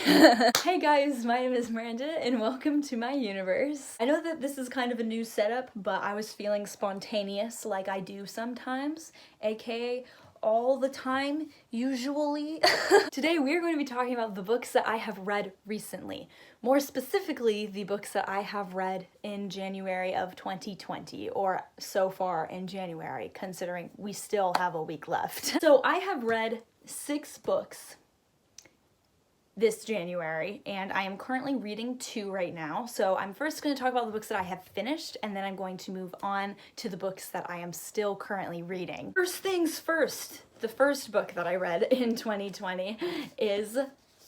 Hey guys, my name is Miranda and welcome to my universe. I know that this is kind of a new setup, but I was feeling spontaneous like I do sometimes, aka all the time, usually. Today we're going to be talking about the books that I have read recently. More specifically, the books that I have read in January of 2020, or so far in January, considering we still have a week left. So I have read 6 books this January, and I am currently reading 2 right now. So I'm first going to talk about the books that I have finished, and then I'm going to move on to the books that I am still currently reading. First things first, the first book that I read in 2020 is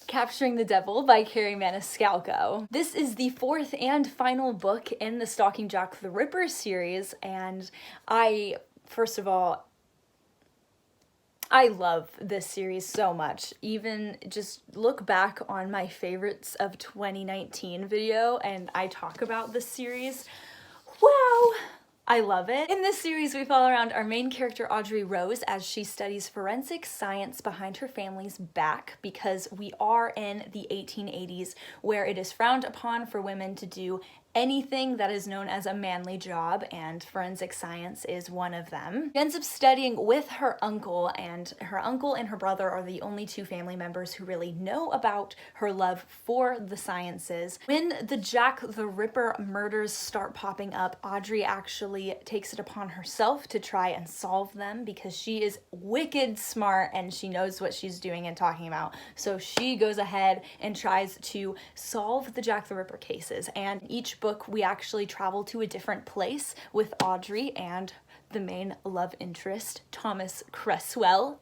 Capturing the Devil by Carrie Maniscalco. This is the 4th and final book in the Stalking Jack the Ripper series, and first of all, I love this series so much. Even just look back on my favorites of 2019 video and I talk about this series. Wow! I love it. In this series, we follow around our main character, Audrey Rose, as she studies forensic science behind her family's back, because we are in the 1880s, where it is frowned upon for women to do anything that is known as a manly job, and forensic science is one of them. She ends up studying with her uncle and her brother are the only 2 family members who really know about her love for the sciences. When the Jack the Ripper murders start popping up, Audrey actually takes it upon herself to try and solve them, because she is wicked smart and she knows what she's doing and talking about. So she goes ahead and tries to solve the Jack the Ripper cases, and each book we actually travel to a different place with Audrey and the main love interest, Thomas Cresswell.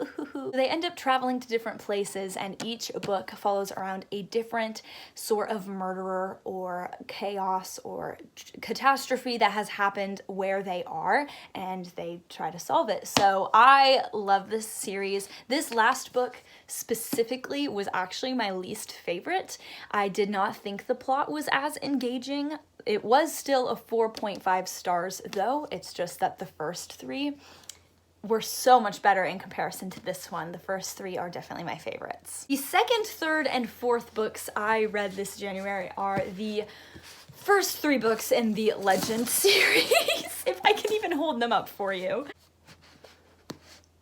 They end up traveling to different places, and each book follows around a different sort of murderer or chaos or catastrophe that has happened where they are, and they try to solve it. So I love this series. This last book specifically was actually my least favorite. I did not think the plot was as engaging. It was still a 4.5 stars though. It's just that the first 3 were so much better in comparison to this one. The first 3 are definitely my favorites. The second, third, and fourth books I read this January are the first 3 books in the Legend series, if I can even hold them up for you.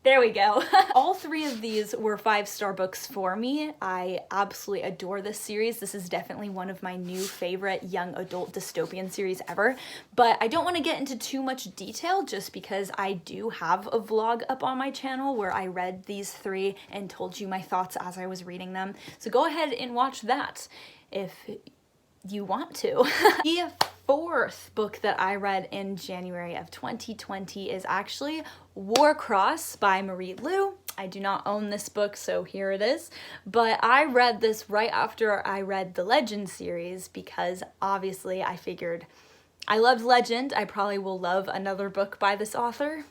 There we go. All 3 of these were 5-star books for me. I absolutely adore this series. This is definitely one of my new favorite young adult dystopian series ever. But I don't want to get into too much detail just because I do have a vlog up on my channel where I read these 3 and told you my thoughts as I was reading them. So go ahead and watch that if you want to. The 4th book that I read in January of 2020 is actually Warcross by Marie Lu. I do not own this book, so here it is. But I read this right after I read the Legend series, because obviously I figured I loved Legend. I probably will love another book by this author.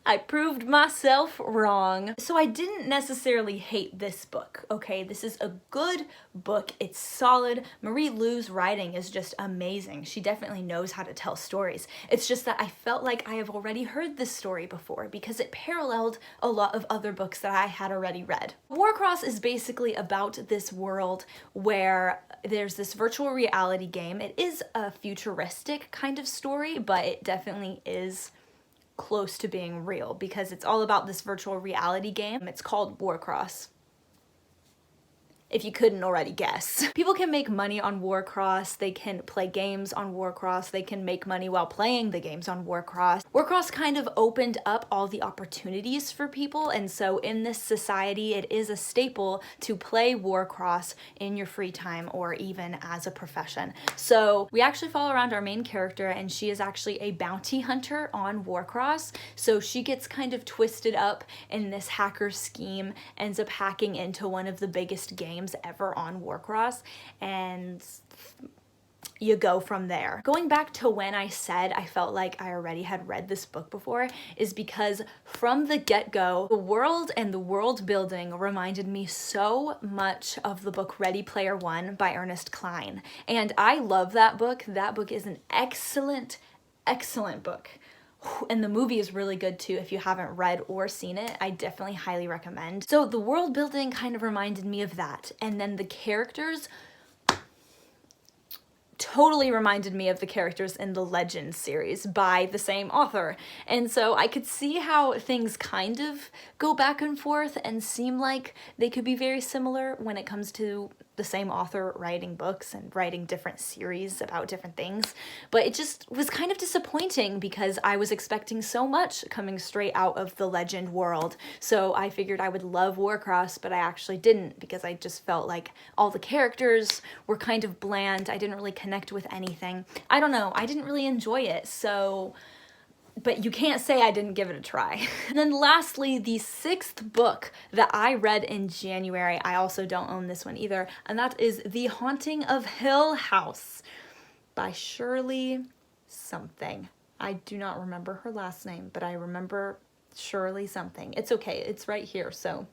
I proved myself wrong. So I didn't necessarily hate this book, okay? This is a good book. It's solid. Marie Lu's writing is just amazing. She definitely knows how to tell stories. It's just that I felt like I have already heard this story before, because it paralleled a lot of other books that I had already read. Warcross is basically about this world where there's this virtual reality game. It is a futuristic kind of story, but it definitely is close to being real, because it's all about this virtual reality game. It's called Warcross, if you couldn't already guess. People can make money on Warcross, they can play games on Warcross, they can make money while playing the games on Warcross. Warcross kind of opened up all the opportunities for people, and so in this society it is a staple to play Warcross in your free time or even as a profession. So we actually follow around our main character, and she is actually a bounty hunter on Warcross. So she gets kind of twisted up in this hacker scheme, ends up hacking into one of the biggest games ever on Warcross, and you go from there. Going back to when I said I felt like I already had read this book before is because from the get-go, the world and the world building reminded me so much of the book Ready Player One by Ernest Cline. And I love that book. That book is an excellent, excellent book. And the movie is really good too. If you haven't read or seen it, I definitely highly recommend. So the world building kind of reminded me of that. And then the characters totally reminded me of the characters in the Legends series by the same author. And so I could see how things kind of go back and forth and seem like they could be very similar when it comes to the same author writing books and writing different series about different things. But it just was kind of disappointing because I was expecting so much coming straight out of the Legend world. So I figured I would love Warcross, but I actually didn't, because I just felt like all the characters were kind of bland. I didn't really connect with anything. I don't know, I didn't really enjoy it, so... But you can't say I didn't give it a try. And then lastly, the 6th book that I read in January, I also don't own this one either, and that is The Haunting of Hill House by Shirley something. I do not remember her last name, but I remember Shirley something. It's okay, it's right here, so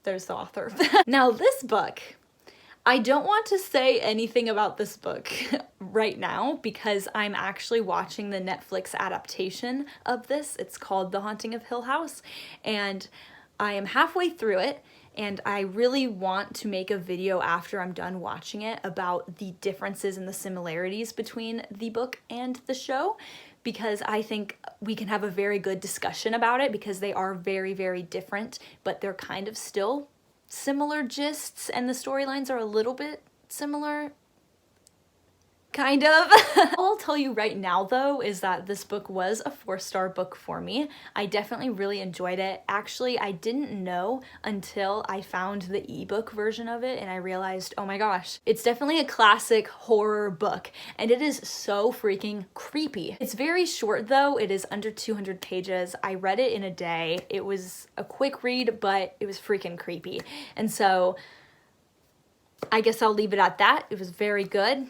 there's the author. Now this book, I don't want to say anything about this book right now because I'm actually watching the Netflix adaptation of this. It's called The Haunting of Hill House, and I am halfway through it, and I really want to make a video after I'm done watching it about the differences and the similarities between the book and the show, because I think we can have a very good discussion about it because they are very, very different, but they're kind of still similar gists, and the storylines are a little bit similar, kind of. All I'll tell you right now though is that this book was a 4-star book for me. I definitely really enjoyed it. Actually, I didn't know until I found the ebook version of it and I realized, oh my gosh, it's definitely a classic horror book, and it is so freaking creepy. It's very short though. It is under 200 pages. I read it in a day. It was a quick read, but it was freaking creepy. And so I guess I'll leave it at that. It was very good.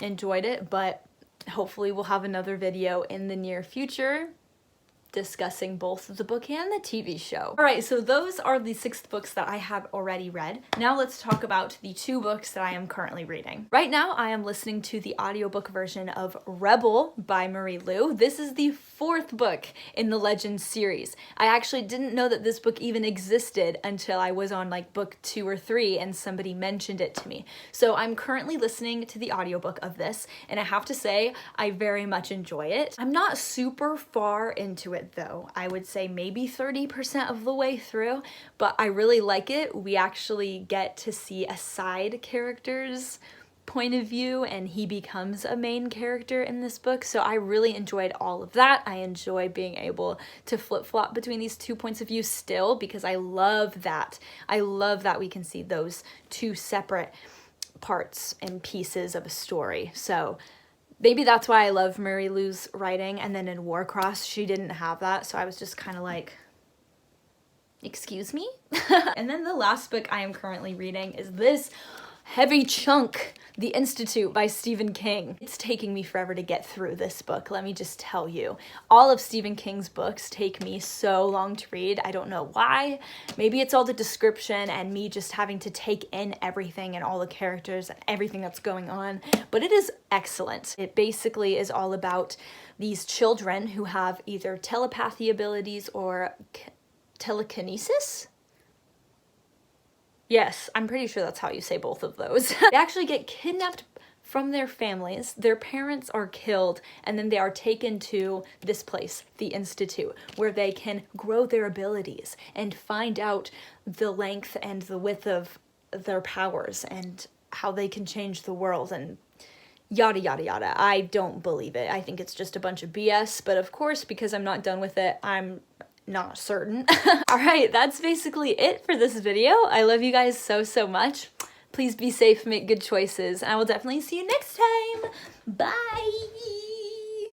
Enjoyed it, but hopefully we'll have another video in the near future discussing both the book and the TV show. All right, so those are the 6 books that I have already read. Now let's talk about the 2 books that I am currently reading. Right now, I am listening to the audiobook version of Rebel by Marie Lu. This is the 4th book in the Legends series. I actually didn't know that this book even existed until I was on like book 2 or 3 and somebody mentioned it to me. So I'm currently listening to the audiobook of this, and I have to say, I very much enjoy it. I'm not super far into it though. I would say maybe 30% of the way through, but I really like it. We actually get to see a side character's point of view, and he becomes a main character in this book, so I really enjoyed all of that. I enjoy being able to flip-flop between these 2 points of view still, because I love that. I love that we can see those 2 separate parts and pieces of a story. So maybe that's why I love Marie Lu's writing, and then in Warcross, she didn't have that, so I was just kind of like, excuse me? And then the last book I am currently reading is this heavy chunk, The Institute by Stephen King. It's taking me forever to get through this book, let me just tell you. All of Stephen King's books take me so long to read. I don't know why. Maybe it's all the description and me just having to take in everything and all the characters and everything that's going on, but it is excellent. It basically is all about these children who have either telepathy abilities or telekinesis? Yes, I'm pretty sure that's how you say both of those. They actually get kidnapped from their families, their parents are killed, and then they are taken to this place, the Institute, where they can grow their abilities and find out the length and the width of their powers and how they can change the world and yada yada yada. I don't believe it. I think it's just a bunch of BS, but of course, because I'm not done with it, I'm not certain. All right, that's basically it for this video. I love you guys so, so much. Please be safe, make good choices, and I will definitely see you next time. Bye!